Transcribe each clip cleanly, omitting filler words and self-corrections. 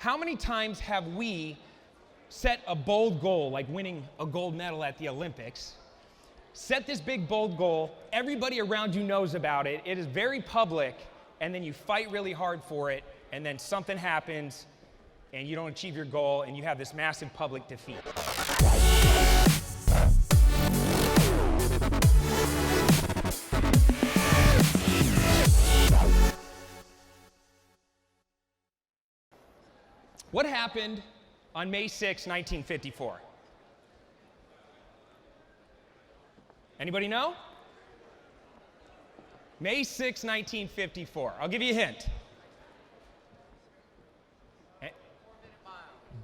How many times have we set a bold goal, like winning a gold medal at the Olympics? Set this big, bold goal. Everybody around you knows about it. It is very public, and then you fight really hard for it, and then something happens, and you don't achieve your goal, and you have this massive public defeat. What happened on May 6, 1954? Anybody know? May 6, 1954. I'll give you a hint.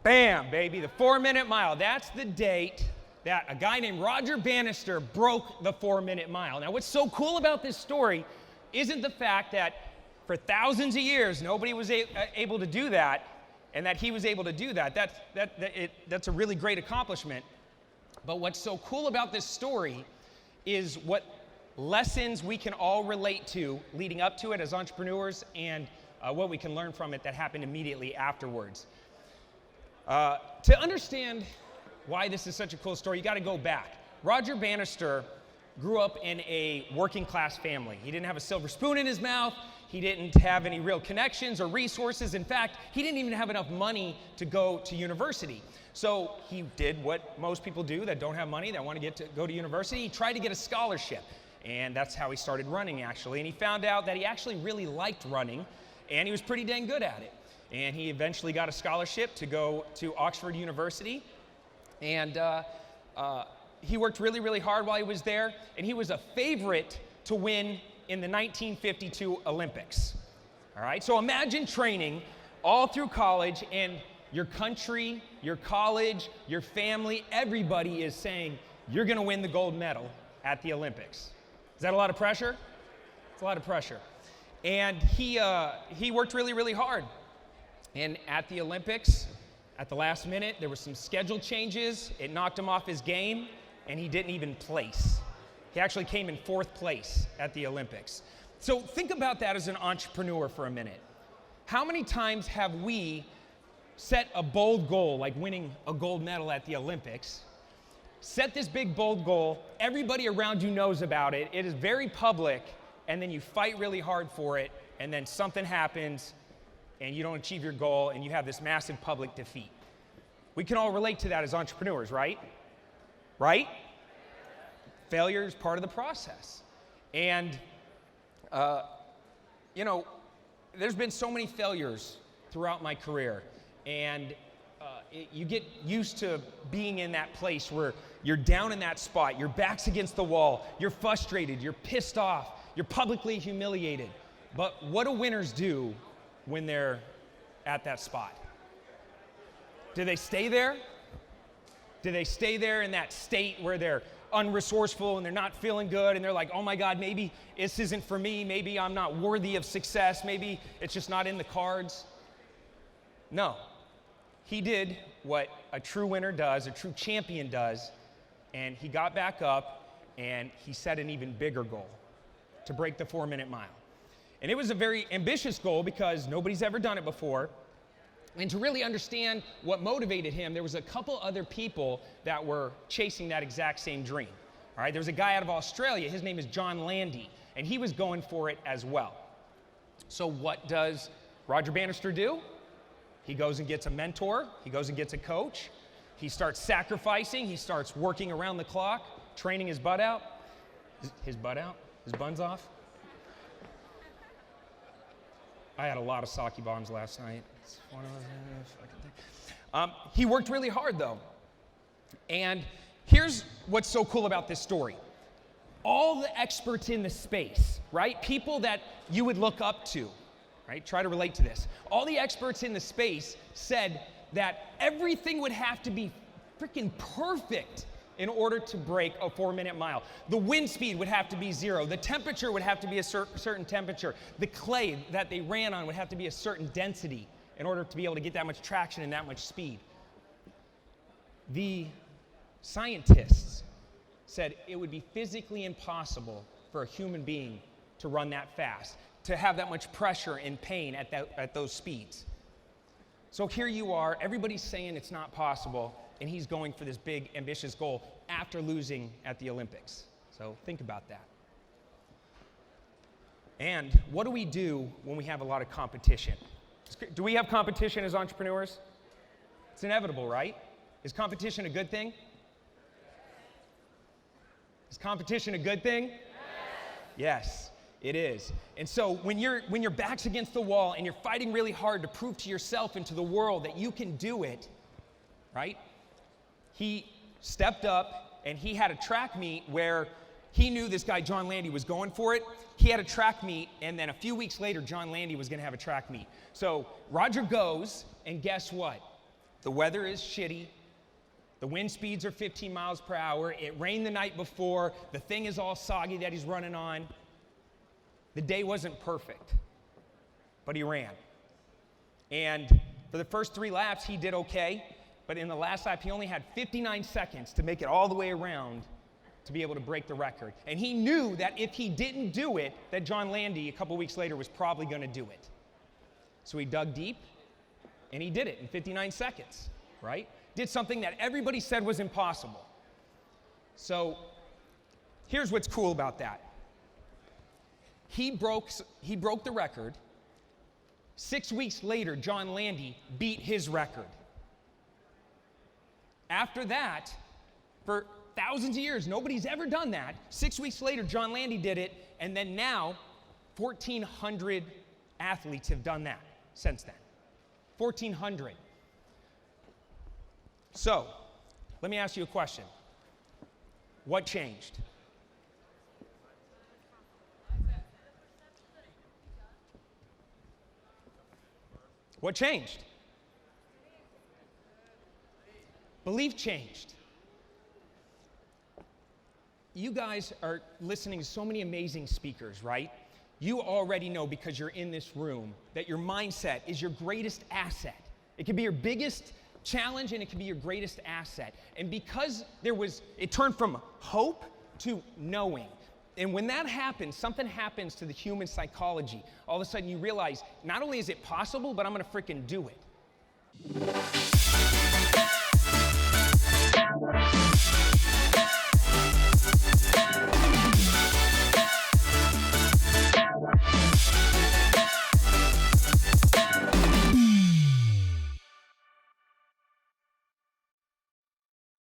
Bam, baby, the 4-minute mile. That's the date that a guy named Roger Bannister broke the 4-minute mile. Now, what's so cool about this story isn't the fact that for thousands of years, nobody was able to do that, and that he was able to do that. That's a really great accomplishment. But what's so cool about this story is what lessons we can all relate to leading up to it as entrepreneurs, and what we can learn from it that happened immediately afterwards. To understand why this is such a cool story, you got to go back. Roger Bannister grew up in a working class family. He didn't have a silver spoon in his mouth. He didn't have any real connections or resources. In fact, he didn't even have enough money to go to university. So he did what most people do that don't have money, that want to go to university. He tried to get a scholarship, and that's how he started running, actually. And he found out that he actually really liked running, and he was pretty dang good at it. And he eventually got a scholarship to go to Oxford University, and he worked really, really hard while he was there, and he was a favorite to win in the 1952 Olympics. All right, so imagine training all through college, and your country, your college, your family, everybody is saying, you're gonna win the gold medal at the Olympics. Is that a lot of pressure? It's a lot of pressure. And he worked really, really hard. And at the Olympics, at the last minute, there were some schedule changes. It knocked him off his game, and he didn't even place. He actually came in 4th place at the Olympics. So think about that as an entrepreneur for a minute. How many times have we set a bold goal, like winning a gold medal at the Olympics? Set this big, bold goal. Everybody around you knows about it. It is very public, and then you fight really hard for it, and then something happens, and you don't achieve your goal, and you have this massive public defeat. We can all relate to that as entrepreneurs, right? Right? Failure is part of the process. And, you know, there's been so many failures throughout my career, and you get used to being in that place where you're down in that spot, your back's against the wall, you're frustrated, you're pissed off, you're publicly humiliated. But what do winners do when they're at that spot? Do they stay there? Do they stay there in that state where they're unresourceful and they're not feeling good and they're like, oh my God, maybe this isn't for me, maybe I'm not worthy of success, maybe it's just not in the cards? No. He did what a true winner does, a true champion does, and he got back up and he set an even bigger goal, to break the 4-minute mile. And it was a very ambitious goal because nobody's ever done it before. And to really understand what motivated him, there was a couple other people that were chasing that exact same dream. All right, there was a guy out of Australia, his name is John Landy, and he was going for it as well. So what does Roger Bannister do? He goes and gets a mentor, he goes and gets a coach, he starts sacrificing, he starts working around the clock, training his butt out. His buns off. I had a lot of sake bombs last night. It's one of those things. He worked really hard though. And here's what's so cool about this story. All the experts in the space, right? People that you would look up to, right? Try to relate to this. All the experts in the space said that everything would have to be freaking perfect in order to break a 4-minute mile. The wind speed would have to be 0. The temperature would have to be a certain temperature. The clay that they ran on would have to be a certain density in order to be able to get that much traction and that much speed. The scientists said it would be physically impossible for a human being to run that fast, to have that much pressure and pain at those speeds. So here you are, everybody's saying it's not possible, and he's going for this big, ambitious goal after losing at the Olympics. So think about that. And what do we do when we have a lot of competition? Do we have competition as entrepreneurs? It's inevitable, right? Is competition a good thing? Is competition a good thing? Yes, it is. And so when your back's against the wall and you're fighting really hard to prove to yourself and to the world that you can do it, right? He stepped up and he had a track meet where he knew this guy, John Landy, was going for it. He had a track meet, and then a few weeks later, John Landy was going to have a track meet. So Roger goes, and guess what? The weather is shitty. The wind speeds are 15 miles per hour. It rained the night before. The thing is all soggy that he's running on. The day wasn't perfect, but he ran. And for the first 3 laps, he did okay. But in the last lap, he only had 59 seconds to make it all the way around to be able to break the record. And he knew that if he didn't do it, that John Landy, a couple weeks later, was probably going to do it. So he dug deep, and he did it in 59 seconds, right? Did something that everybody said was impossible. So here's what's cool about that. He broke the record. 6 weeks later, John Landy beat his record. After that, for thousands of years, nobody's ever done that. 6 weeks later, John Landy did it, and then now, 1,400 athletes have done that since then. 1,400. So, let me ask you a question. What changed? What changed? Belief changed. You guys are listening to so many amazing speakers, right? You already know, because you're in this room, that your mindset is your greatest asset. It can be your biggest challenge, and it can be your greatest asset. And because it turned from hope to knowing. And when that happens, something happens to the human psychology. All of a sudden you realize, not only is it possible, but I'm going to freaking do it.